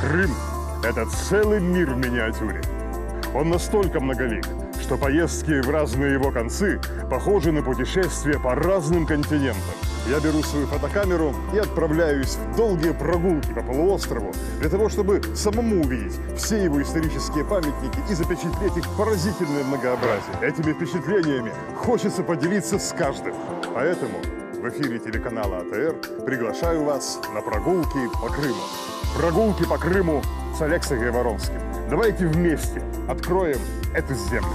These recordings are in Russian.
Крым – это целый мир в миниатюре. Он настолько многолик, что поездки в разные его концы похожи на путешествия по разным континентам. Я беру свою фотокамеру и отправляюсь в долгие прогулки по полуострову для того, чтобы самому увидеть все его исторические памятники и запечатлеть их поразительное многообразие. Этими впечатлениями хочется поделиться с каждым. Поэтому в эфире телеканала АТР приглашаю вас на прогулки по Крыму. Прогулки по Крыму с Алексеем Гайворонским. Давайте вместе откроем эту землю.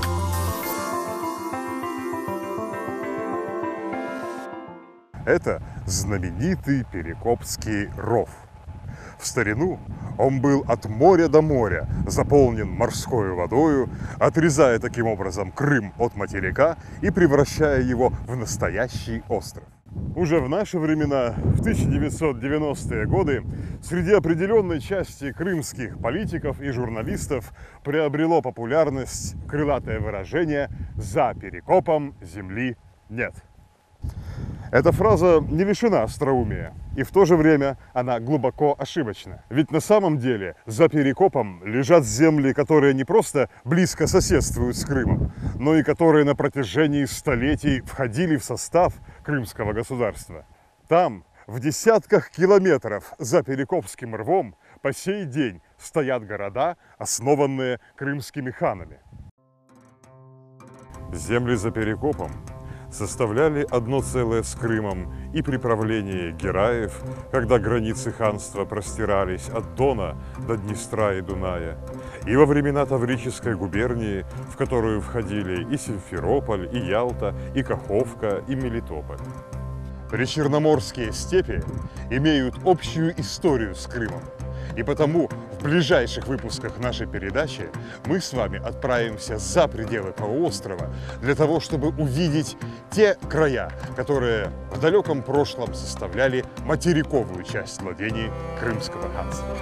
Это знаменитый Перекопский ров. В старину он был от моря до моря заполнен морской водою, отрезая таким образом Крым от материка и превращая его в настоящий остров. Уже в наши времена, в 1990-е годы, среди определенной части крымских политиков и журналистов приобрело популярность крылатое выражение «За Перекопом земли нет». Эта фраза не лишена остроумия, и в то же время она глубоко ошибочна. Ведь на самом деле за Перекопом лежат земли, которые не просто близко соседствуют с Крымом, но и которые на протяжении столетий входили в состав крымского государства. Там, в десятках километров за Перекопским рвом, по сей день стоят города, основанные крымскими ханами. Земли за Перекопом составляли одно целое с Крымом и при правлении Гераев, когда границы ханства простирались от Дона до Днестра и Дуная, и во времена Таврической губернии, в которую входили и Симферополь, и Ялта, и Каховка, и Мелитополь. Причерноморские степи имеют общую историю с Крымом, и потому в ближайших выпусках нашей передачи мы с вами отправимся за пределы полуострова для того, чтобы увидеть те края, которые в далеком прошлом составляли материковую часть владений Крымского ханства.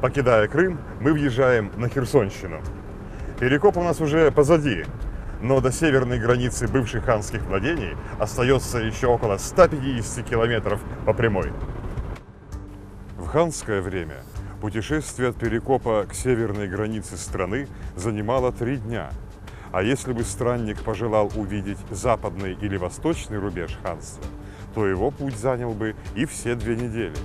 Покидая Крым, мы въезжаем на Херсонщину. Перекоп у нас уже позади, но до северной границы бывших ханских владений остается еще около 150 километров по прямой. В ханское время путешествие от Перекопа к северной границе страны занимало 3 дня. А если бы странник пожелал увидеть западный или восточный рубеж ханства, то его путь занял бы и все 2 недели.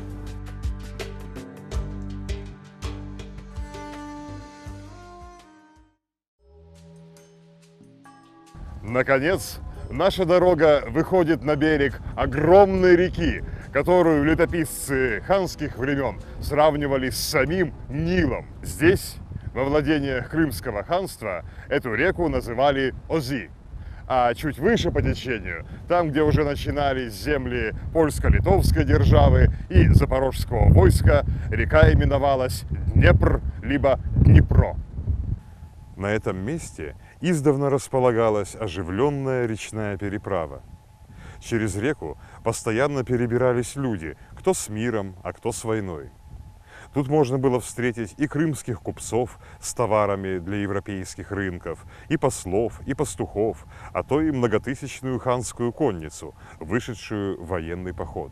Наконец, наша дорога выходит на берег огромной реки, которую летописцы ханских времен сравнивали с самим Нилом. Здесь, во владениях Крымского ханства, эту реку называли Ози. А чуть выше по течению, там, где уже начинались земли польско-литовской державы и запорожского войска, река именовалась Днепр либо Днепро. На этом месте издавна располагалась оживленная речная переправа. Через реку постоянно перебирались люди, кто с миром, а кто с войной. Тут можно было встретить и крымских купцов с товарами для европейских рынков, и послов, и пастухов, а то и многотысячную ханскую конницу, вышедшую в военный поход.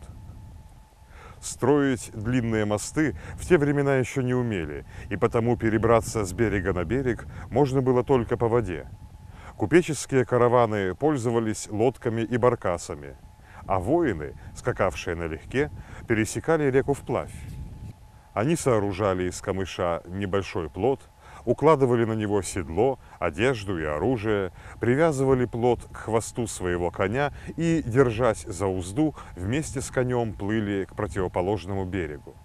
Строить длинные мосты в те времена еще не умели, и потому перебраться с берега на берег можно было только по воде. Купеческие караваны пользовались лодками и баркасами, а воины, скакавшие налегке, пересекали реку вплавь. Они сооружали из камыша небольшой плот, укладывали на него седло, одежду и оружие, привязывали плот к хвосту своего коня и, держась за узду, вместе с конем плыли к противоположному берегу.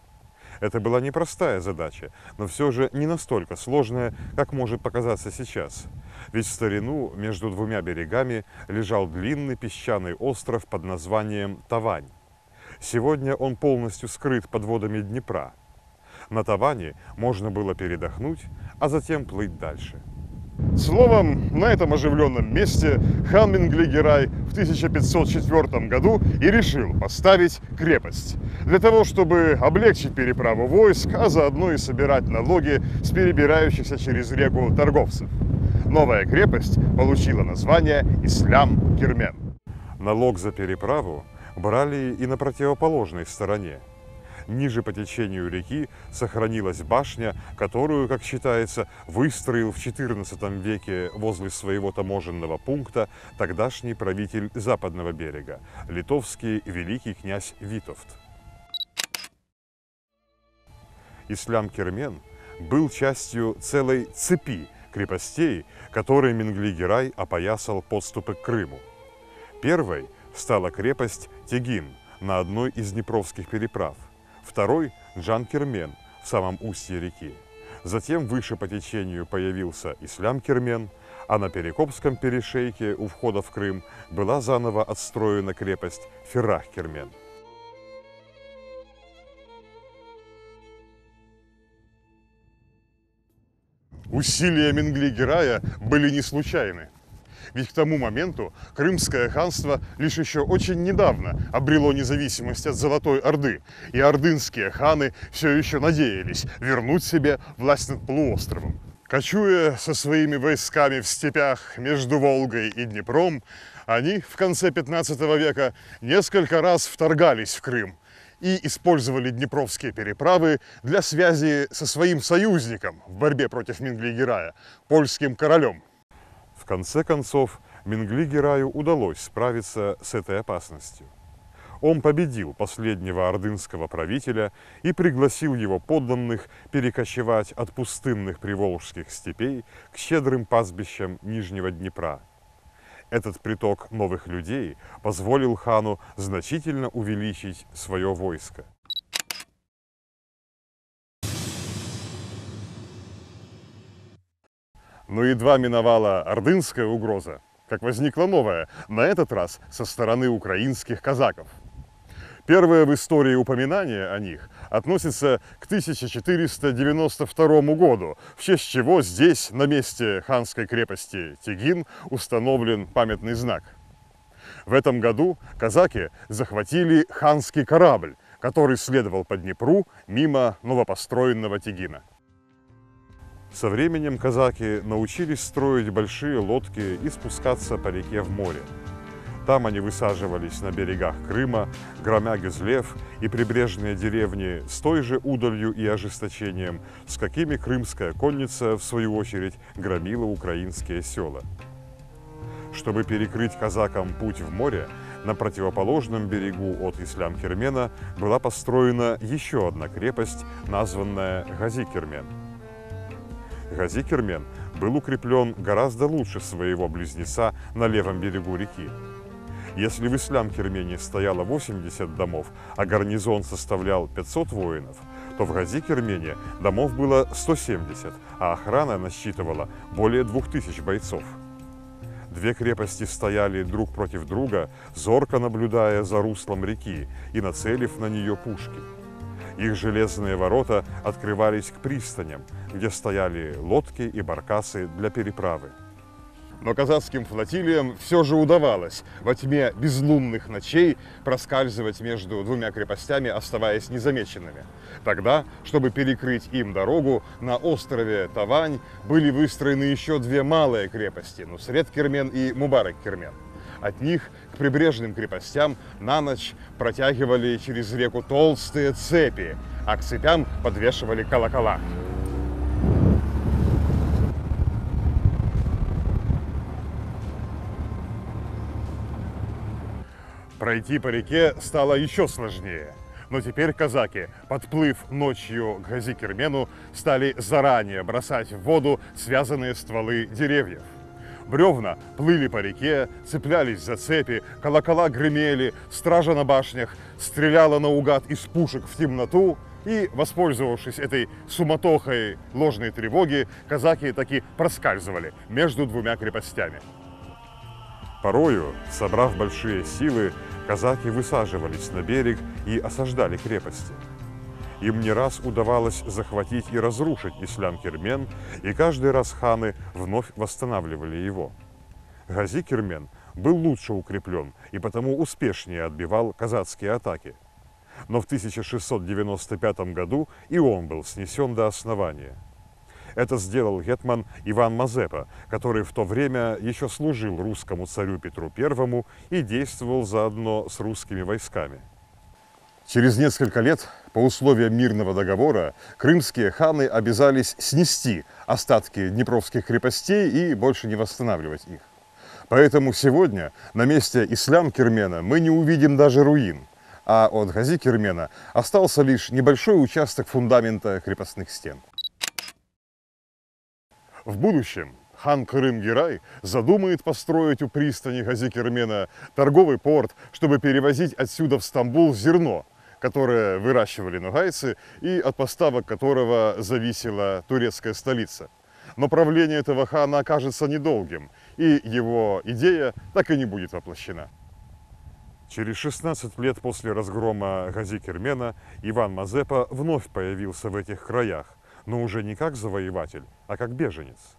Это была непростая задача, но все же не настолько сложная, как может показаться сейчас. Ведь в старину между 2 берегами лежал длинный песчаный остров под названием Тавань. Сегодня он полностью скрыт под водами Днепра. На Таване можно было передохнуть, а затем плыть дальше. Словом, на этом оживленном месте хан Менгли-Герай в 1504 году и решил поставить крепость. Для того, чтобы облегчить переправу войск, а заодно и собирать налоги с перебирающихся через реку торговцев. Новая крепость получила название Ислам-Кирмен. Налог за переправу брали и на противоположной стороне. Ниже по течению реки сохранилась башня, которую, как считается, выстроил в XIV веке возле своего таможенного пункта тогдашний правитель западного берега, литовский великий князь Витовт. Ислам-Кирмен был частью целой цепи крепостей, которой Менгли-Герай опоясал подступы к Крыму. Первой стала крепость Тегин на одной из днепровских переправ. Второй – Джан-Кирмен в самом устье реки. Затем выше по течению появился Ислам-Кирмен, а на Перекопском перешейке у входа в Крым была заново отстроена крепость Феррах-Кирмен. Усилия Менгли-Герая были не случайны. Ведь к тому моменту Крымское ханство лишь еще очень недавно обрело независимость от Золотой Орды, и ордынские ханы все еще надеялись вернуть себе власть над полуостровом. Кочуя со своими войсками в степях между Волгой и Днепром, они в конце 15 века несколько раз вторгались в Крым и использовали днепровские переправы для связи со своим союзником в борьбе против Менгли-Герая, польским королем. В конце концов, Менгли-Гераю удалось справиться с этой опасностью. Он победил последнего ордынского правителя и пригласил его подданных перекочевать от пустынных приволжских степей к щедрым пастбищам Нижнего Днепра. Этот приток новых людей позволил хану значительно увеличить свое войско. Но едва миновала ордынская угроза, как возникла новая, на этот раз со стороны украинских казаков. Первое в истории упоминание о них относится к 1492 году, в честь чего здесь, на месте ханской крепости Тегин, установлен памятный знак. В этом году казаки захватили ханский корабль, который следовал по Днепру мимо новопостроенного Тегина. Со временем казаки научились строить большие лодки и спускаться по реке в море. Там они высаживались на берегах Крыма, громя Гюзлев и прибрежные деревни с той же удалью и ожесточением, с какими крымская конница, в свою очередь, громила украинские села. Чтобы перекрыть казакам путь в море, на противоположном берегу от Ислам-Кирмена была построена еще одна крепость, названная Гази-Кирмен. Гази-Кирмен был укреплен гораздо лучше своего близнеца на левом берегу реки. Если в Ислам-Кирмене стояло 80 домов, а гарнизон составлял 500 воинов, то в Гази-Кирмене домов было 170, а охрана насчитывала более 2000 бойцов. Две крепости стояли друг против друга, зорко наблюдая за руслом реки и нацелив на нее пушки. Их железные ворота открывались к пристаням, где стояли лодки и баркасы для переправы. Но казацким флотилиям все же удавалось во тьме безлунных ночей проскальзывать между двумя крепостями, оставаясь незамеченными. Тогда, чтобы перекрыть им дорогу, на острове Тавань были выстроены еще две малые крепости – Нусрет-Кирмен и Мубарак-Кирмен. От них к прибрежным крепостям на ночь протягивали через реку толстые цепи, а к цепям подвешивали колокола. Пройти по реке стало еще сложнее. Но теперь казаки, подплыв ночью к Гази-Кирмену, стали заранее бросать в воду связанные стволы деревьев. Бревна плыли по реке, цеплялись за цепи, колокола гремели, стража на башнях стреляла наугад из пушек в темноту, и, воспользовавшись этой суматохой ложной тревоги, казаки таки проскальзывали между двумя крепостями. Порою, собрав большие силы, казаки высаживались на берег и осаждали крепости. Им не раз удавалось захватить и разрушить Ислам-Кирмен, и каждый раз ханы вновь восстанавливали его. Гази-Кирмен был лучше укреплен и потому успешнее отбивал казацкие атаки. Но в 1695 году и он был снесен до основания. Это сделал гетман Иван Мазепа, который в то время еще служил русскому царю Петру I и действовал заодно с русскими войсками. Через несколько лет, по условиям мирного договора, крымские ханы обязались снести остатки днепровских крепостей и больше не восстанавливать их. Поэтому сегодня на месте Ислам-Кирмена мы не увидим даже руин, а от Гази-Кирмена остался лишь небольшой участок фундамента крепостных стен. В будущем хан Кырым-Герай задумает построить у пристани Гази-Кирмена торговый порт, чтобы перевозить отсюда в Стамбул зерно, которое выращивали ногайцы и от поставок которого зависела турецкая столица. Но правление этого хана окажется недолгим, и его идея так и не будет воплощена. Через 16 лет после разгрома Гази-Кирмена Иван Мазепа вновь появился в этих краях, но уже не как завоеватель, а как беженец.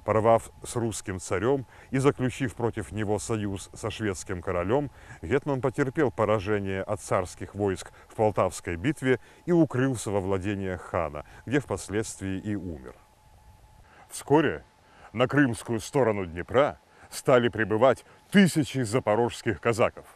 Порвав с русским царем и заключив против него союз со шведским королем, гетман потерпел поражение от царских войск в Полтавской битве и укрылся во владениях хана, где впоследствии и умер. Вскоре на крымскую сторону Днепра стали прибывать тысячи запорожских казаков.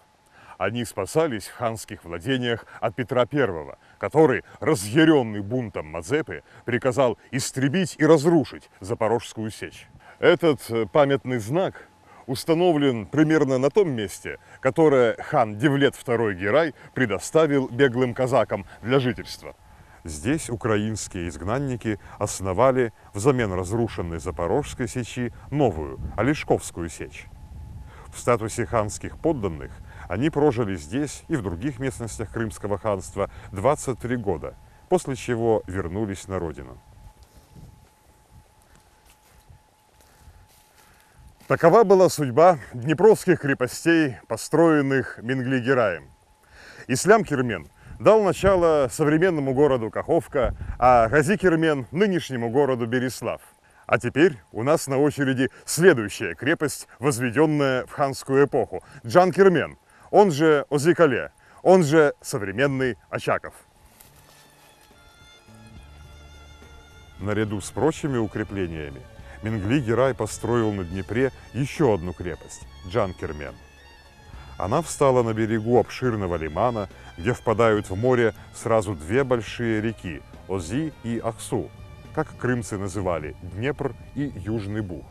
Они спасались в ханских владениях от Петра I, который, разъяренный бунтом Мазепы, приказал истребить и разрушить Запорожскую сечь. Этот памятный знак установлен примерно на том месте, которое хан Девлет II Герай предоставил беглым казакам для жительства. Здесь украинские изгнанники основали взамен разрушенной Запорожской сечи новую, Олешковскую сечь. В статусе ханских подданных они прожили здесь и в других местностях Крымского ханства 23 года, после чего вернулись на родину. Такова была судьба днепровских крепостей, построенных Менгли-Гераем. Ислам-Кирмен дал начало современному городу Каховка, а Гази-Кирмен – нынешнему городу Берислав. А теперь у нас на очереди следующая крепость, возведенная в ханскую эпоху – Джан-Кирмен, он же Озикале, он же современный Очаков. Наряду с прочими укреплениями Менгли-Герай построил на Днепре еще одну крепость – Джан-Кирмен. Она встала на берегу обширного лимана, где впадают в море сразу две большие реки – Ози и Аксу, как крымцы называли Днепр и Южный Буг.